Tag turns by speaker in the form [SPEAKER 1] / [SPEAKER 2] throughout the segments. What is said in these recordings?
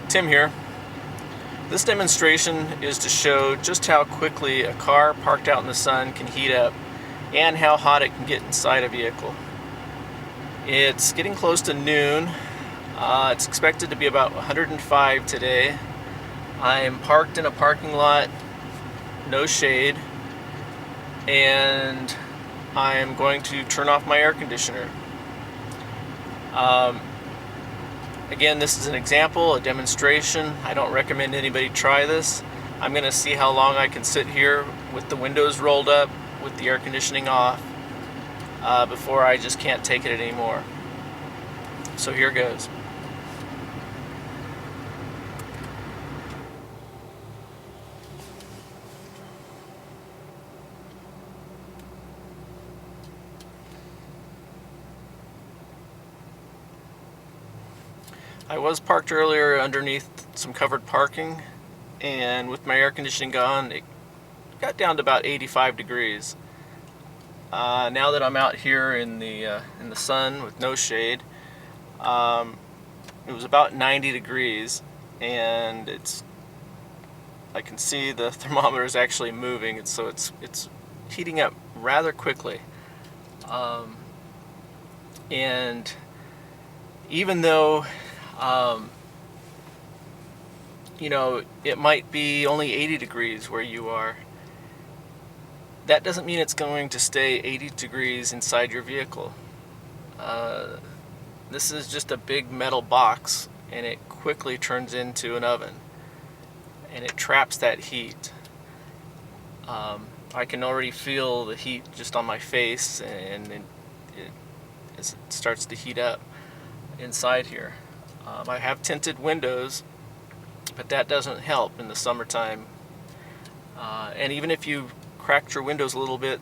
[SPEAKER 1] Tim here. This demonstration is to show just how quickly a car parked out in the sun can heat up and how hot it can get inside a vehicle. It's getting close to noon. It's expected to be about 105 today. I'm parked in a parking lot, no shade, and I'm going to turn off my air conditioner. Again, this is an example, a demonstration. I don't recommend anybody try this. I'm going to see how long I can sit here with the windows rolled up, with the air conditioning off, before I just can't take it anymore. So here goes. I was parked earlier underneath some covered parking, and with my air conditioning on, it got down to about 85 degrees. Now that I'm out here in the sun with no shade, it was about 90 degrees, and I can see the thermometer is actually moving, so it's heating up rather quickly. And even though it might be only 80 degrees where you are, that doesn't mean it's going to stay 80 degrees inside your vehicle. This is just a big metal box, and it quickly turns into an oven, and it traps that heat. I can already feel the heat just on my face, and as it starts to heat up inside here. I have tinted windows, but that doesn't help in the summertime. And even if you cracked your windows a little bit,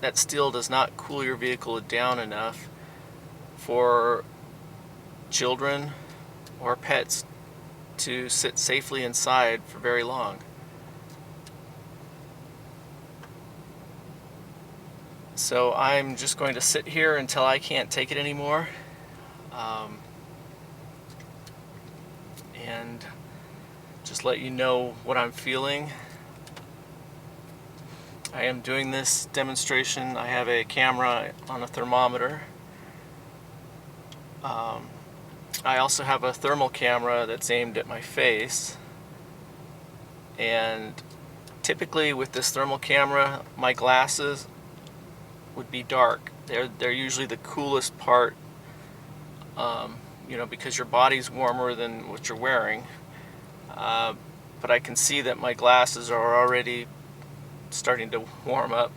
[SPEAKER 1] that still does not cool your vehicle down enough for children or pets to sit safely inside for very long. So I'm just going to sit here until I can't take it anymore. And just let you know what I'm feeling. I am doing this demonstration. I have a camera on a thermometer. I also have a thermal camera that's aimed at my face. And typically with this thermal camera, my glasses would be dark. They're usually the coolest part, because your body's warmer than what you're wearing. But I can see that my glasses are already starting to warm up.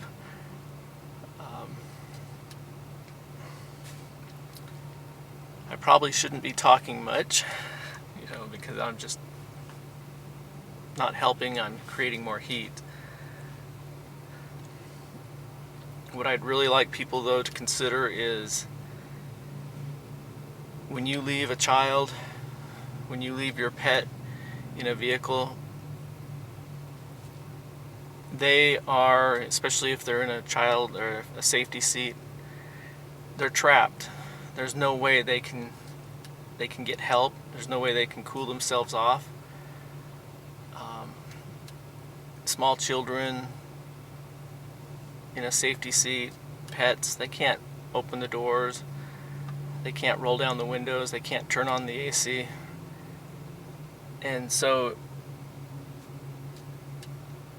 [SPEAKER 1] I probably shouldn't be talking much, because I'm just not helping. I'm creating more heat. What I'd really like people, though, to consider is when you leave a child, when you leave your pet in a vehicle, they are, especially if they're in a child or a safety seat, they're trapped. There's no way they can get help. There's no way they can cool themselves off. Small children in a safety seat, pets, they can't open the doors, they can't roll down the windows, they can't turn on the AC. And so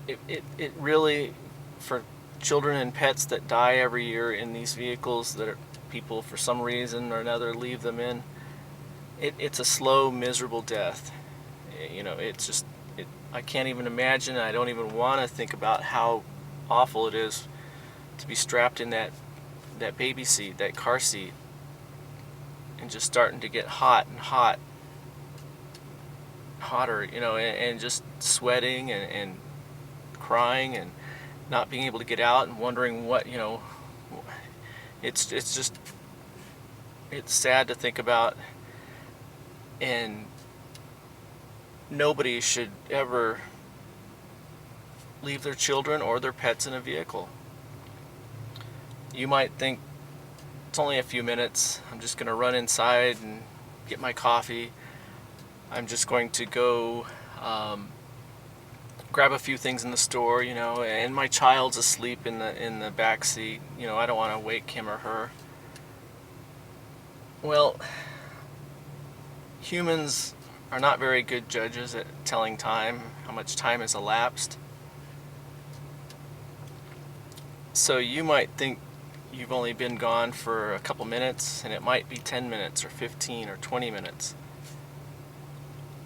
[SPEAKER 1] it really, for children and pets that die every year in these vehicles that people for some reason or another leave them in, it's a slow, miserable death. I can't even imagine. I don't even want to think about how awful it is to be strapped in that baby seat, that car seat, and just starting to get hot and hotter, and just sweating and crying and not being able to get out and wondering what, it's sad to think about, and nobody should ever leave their children or their pets in a vehicle. You might think it's only a few minutes, I'm just going to run inside and get my coffee. I'm just going to go grab a few things in the store, and my child's asleep in the back seat. I don't want to wake him or her. Well, humans are not very good judges at telling time, how much time has elapsed. So you might think you've only been gone for a couple minutes, and it might be 10 minutes or 15 or 20 minutes.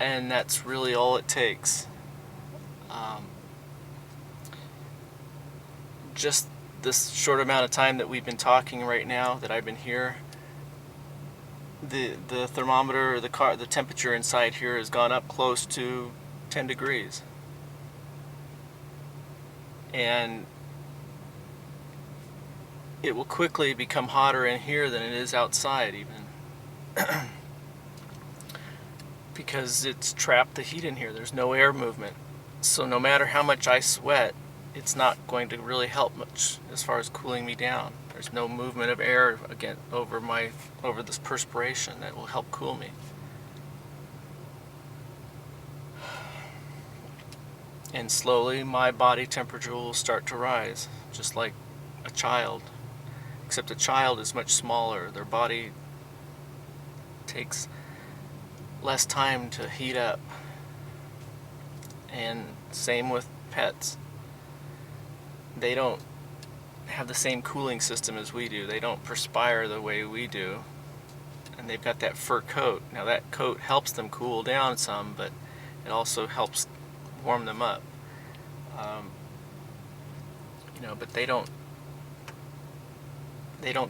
[SPEAKER 1] And that's really all it takes. Just this short amount of time that we've been talking right now, that I've been here, the thermometer, the temperature inside here has gone up close to 10 degrees. And it will quickly become hotter in here than it is outside even. Because it's trapped the heat in here. There's no air movement. So no matter how much I sweat, it's not going to really help much as far as cooling me down. There's no movement of air again over this perspiration that will help cool me. And slowly my body temperature will start to rise, just like a child. Except a child is much smaller. Their body takes less time to heat up. And same with pets. They don't have the same cooling system as we do. They don't perspire the way we do. And they've got that fur coat. Now that coat helps them cool down some, but it also helps warm them up. But they don't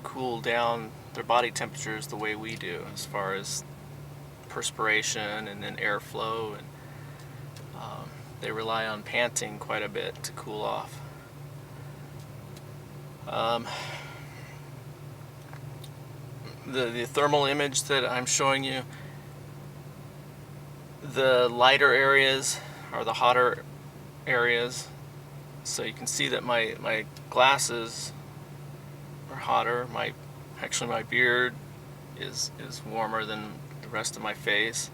[SPEAKER 1] cool down their body temperatures the way we do, as far as perspiration and then airflow, and they rely on panting quite a bit to cool off. The thermal image that I'm showing you, the lighter areas are the hotter areas. So you can see that my glasses are hotter. My beard is warmer than the rest of my face.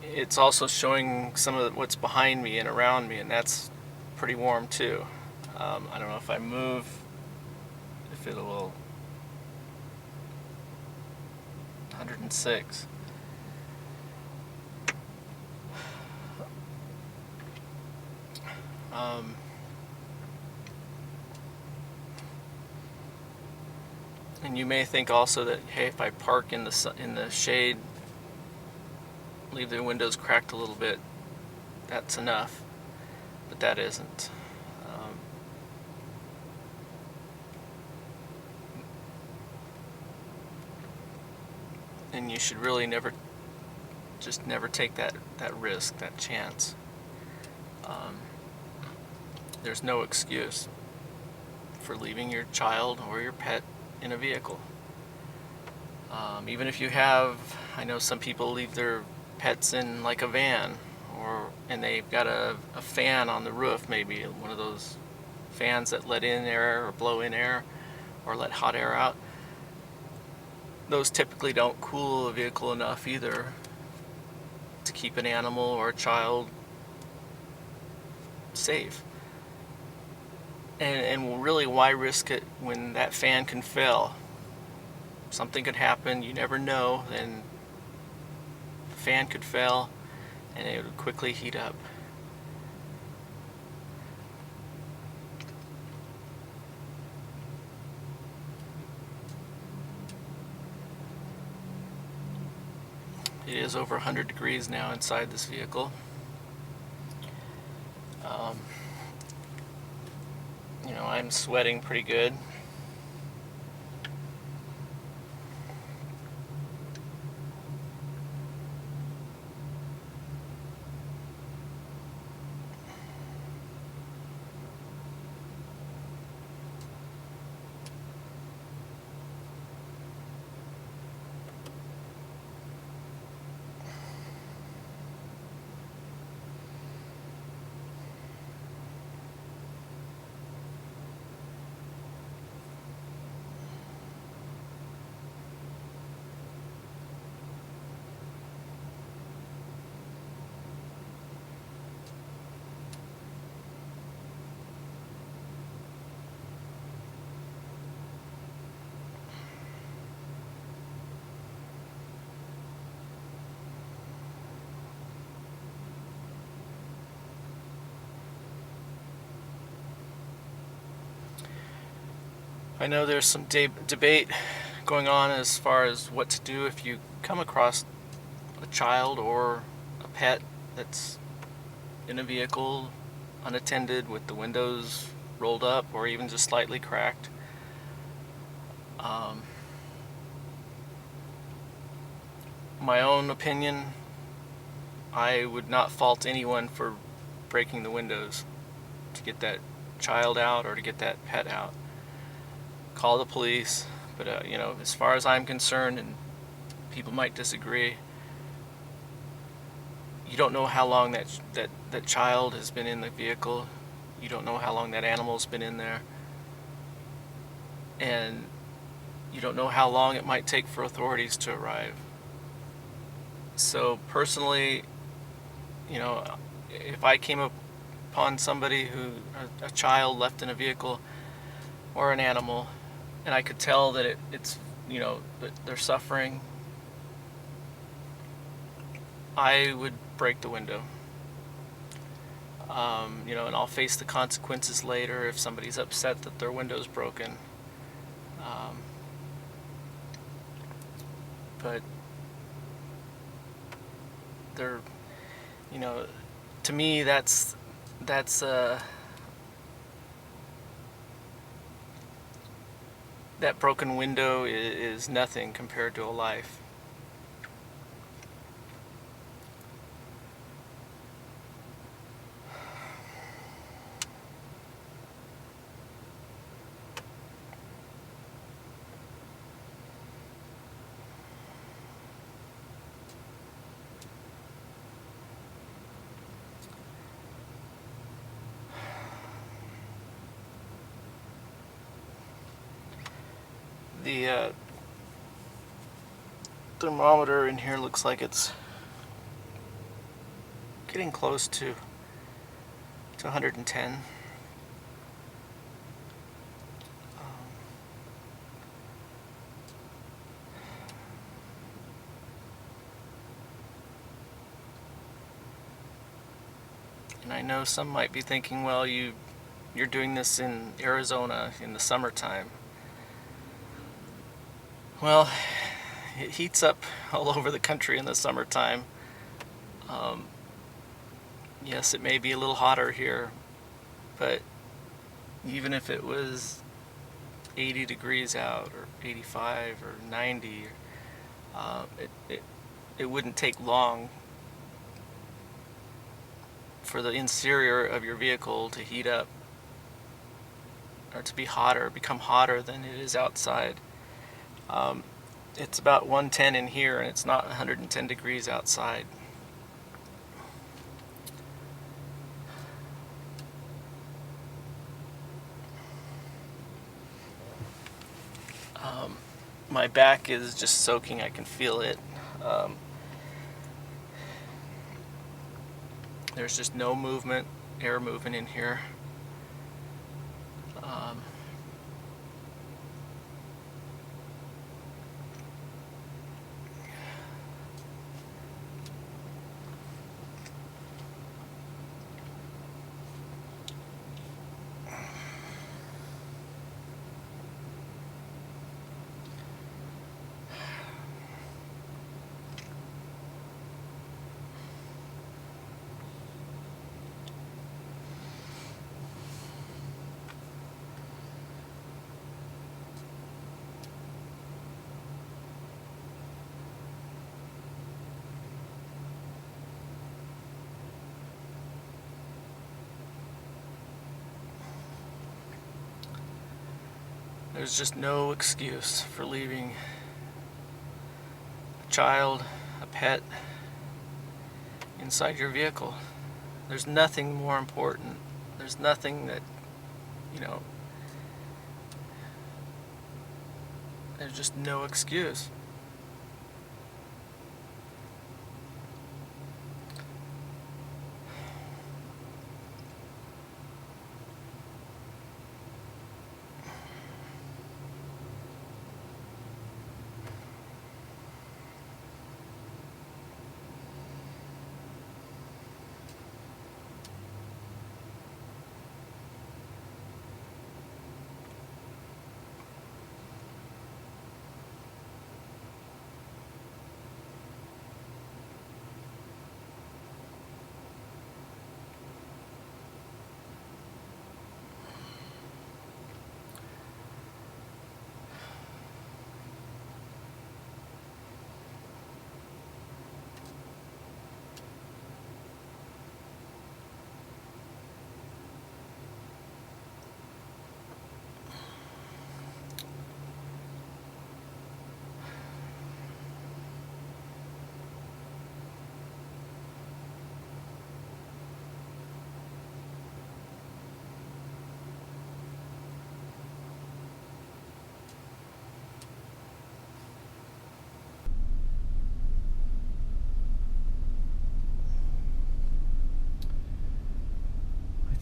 [SPEAKER 1] It's also showing some of what's behind me and around me, and that's pretty warm too. I don't know if I move, if it will. 106. And you may think also that, hey, if I park in the shade, leave the windows cracked a little bit, that's enough. But that isn't. And you should really never take that risk, that chance. There's no excuse for leaving your child or your pet in a vehicle. Even if you have, I know some people leave their pets in like a van, and they've got a fan on the roof, maybe one of those fans that let in air or blow in air or let hot air out. Those typically don't cool a vehicle enough either to keep an animal or a child safe. And really, why risk it when that fan can fail? Something could happen, you never know, then the fan could fail and it would quickly heat up. It is over 100 degrees now inside this vehicle. I'm sweating pretty good. I know there's some debate going on as far as what to do if you come across a child or a pet that's in a vehicle unattended with the windows rolled up or even just slightly cracked. My own opinion, I would not fault anyone for breaking the windows to get that child out or to get that pet out. Call the police, but as far as I'm concerned, and people might disagree, you don't know how long that child has been in the vehicle. You don't know how long that animal's been in there, and you don't know how long it might take for authorities to arrive. So personally, if I came upon somebody a child left in a vehicle or an animal, and I could tell that that they're suffering, I would break the window. And I'll face the consequences later if somebody's upset that their window's broken. But they're, to me, that's that broken window is nothing compared to a life. The thermometer in here looks like it's getting close to 110. And I know some might be thinking, well, you're doing this in Arizona in the summertime. Well, it heats up all over the country in the summertime. Yes, it may be a little hotter here, but even if it was 80 degrees out, or 85 or 90, it wouldn't take long for the interior of your vehicle to heat up, or to become hotter than it is outside. It's about 110 in here, and it's not 110 degrees outside. My back is just soaking. I can feel it. There's just no movement, air moving in here. There's just no excuse for leaving a child, a pet, inside your vehicle. There's nothing more important. There's nothing that, there's just no excuse.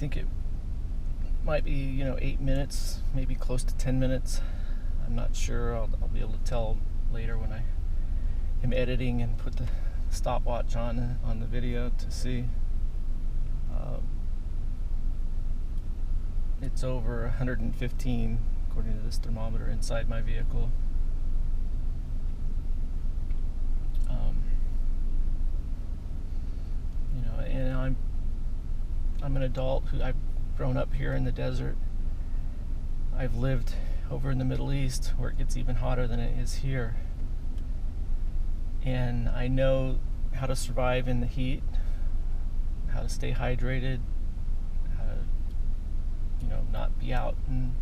[SPEAKER 1] think it might be 8 minutes, maybe close to 10 minutes. I'm not sure. I'll be able to tell later when I am editing and put the stopwatch on the video to see. It's over 115 according to this thermometer inside my vehicle. And I'm an adult who I've grown up here in the desert. I've lived over in the Middle East where it gets even hotter than it is here. And I know how to survive in the heat, how to stay hydrated, how to, not be out in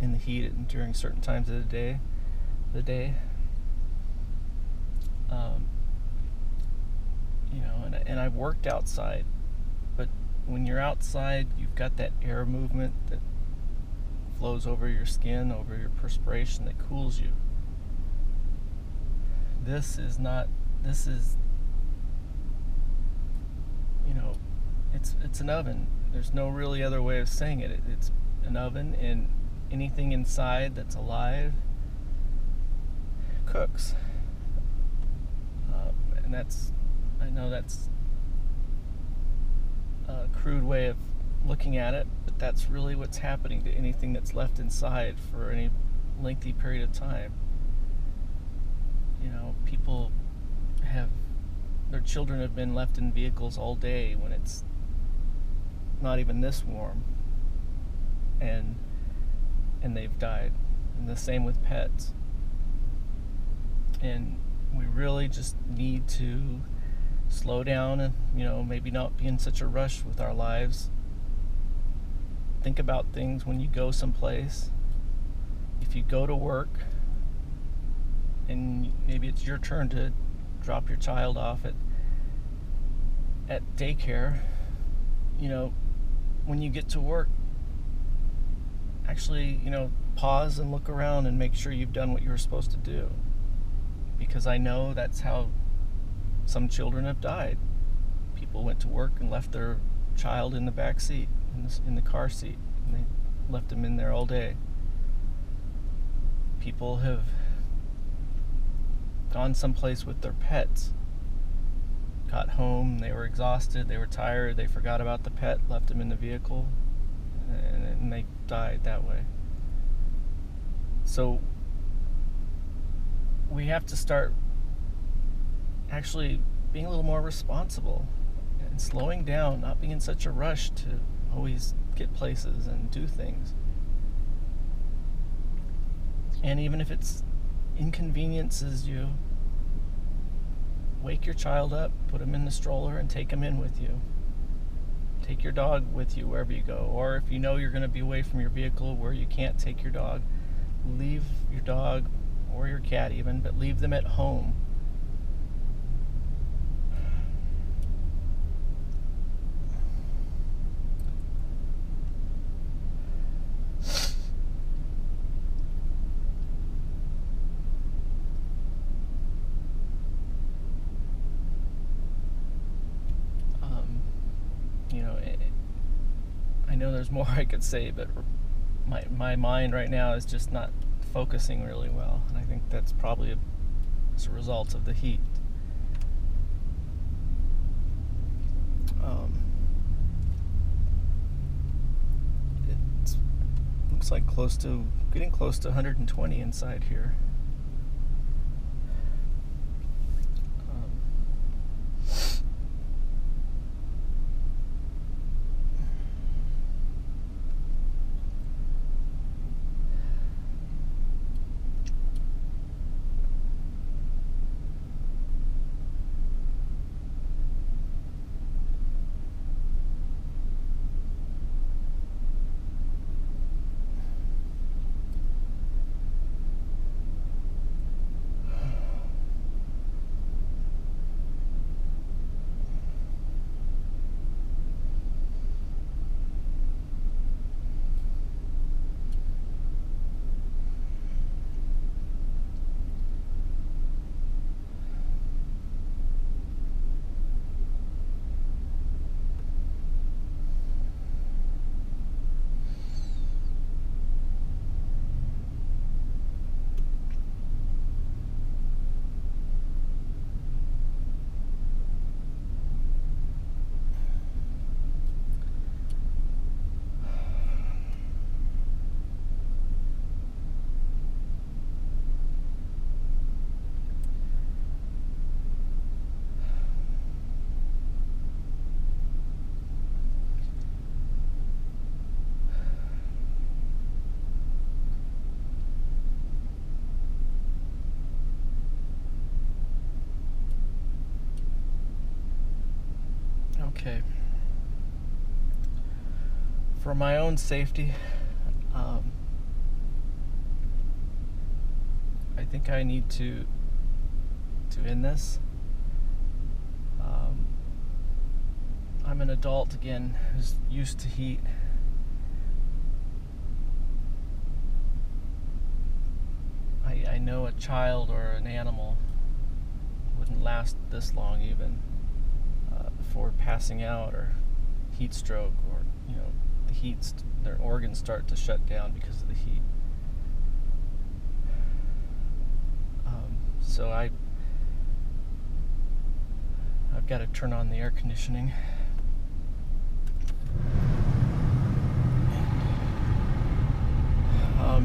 [SPEAKER 1] the heat during certain times of the day. And I've worked outside, but when you're outside, you've got that air movement that flows over your skin, over your perspiration, that cools you. This is it's an oven. There's no really other way of saying it. It's an oven, and anything inside that's alive cooks. And I know that's a crude way of looking at it, but that's really what's happening to anything that's left inside for any lengthy period of time. People their children have been left in vehicles all day when it's not even this warm, and they've died. And the same with pets. And we really just need to slow down and maybe not be in such a rush with our lives. Think about things when you go someplace. If you go to work and maybe it's your turn to drop your child off at daycare, when you get to work, actually pause and look around and make sure you've done what you were supposed to do, because I know that's how some children have died. People went to work and left their child in the back seat, in the car seat, and they left them in there all day. People have gone someplace with their pets, got home, they were exhausted, they were tired, they forgot about the pet, left them in the vehicle, and they died that way. So we have to start actually being a little more responsible and slowing down, not being in such a rush to always get places and do things. And even if it's inconveniences you, wake your child up, put him in the stroller, and take him in with you. Take your dog with you wherever you go. Or if you know you're going to be away from your vehicle where you can't take your dog, leave your dog or your cat even, but leave them at home. I know there's more I could say, but my mind right now is just not focusing really well, and I think that's probably as a result of the heat. It looks like getting close to 120 inside here. Okay. For my own safety, I think I need to end this. I'm an adult again who's used to heat. I know a child or an animal wouldn't last this long even before passing out or heat stroke, or the heat, their organs start to shut down because of the heat. So I've got to turn on the air conditioning.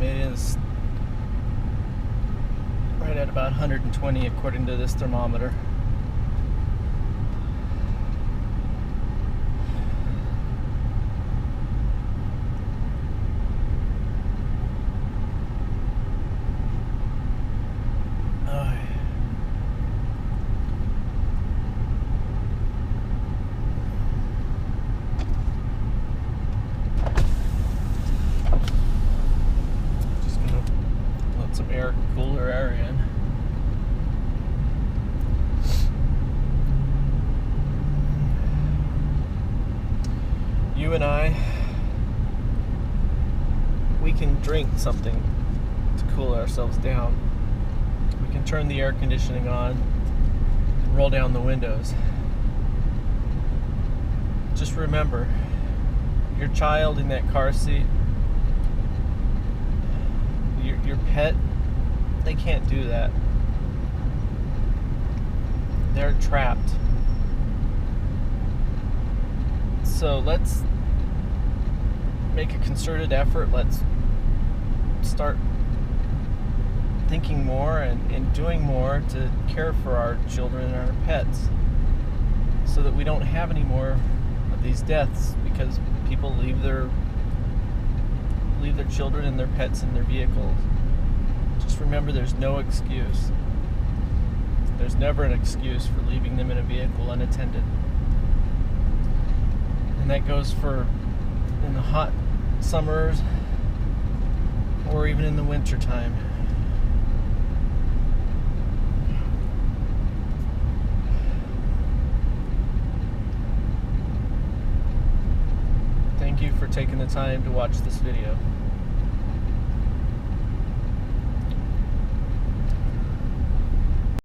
[SPEAKER 1] It is right at about 120 according to this thermometer. Some cooler air in. You and I, we can drink something to cool ourselves down. We can turn the air conditioning on and roll down the windows. Just remember, your child in that car seat, your pet, they can't do that. They're trapped. So let's make a concerted effort. Let's start thinking more and doing more to care for our children and our pets, so that we don't have any more of these deaths because people leave their children and their pets in their vehicles. Just remember, there's no excuse. There's never an excuse for leaving them in a vehicle unattended. And that goes for in the hot summers or even in the winter time. Thank you for taking the time to watch this video.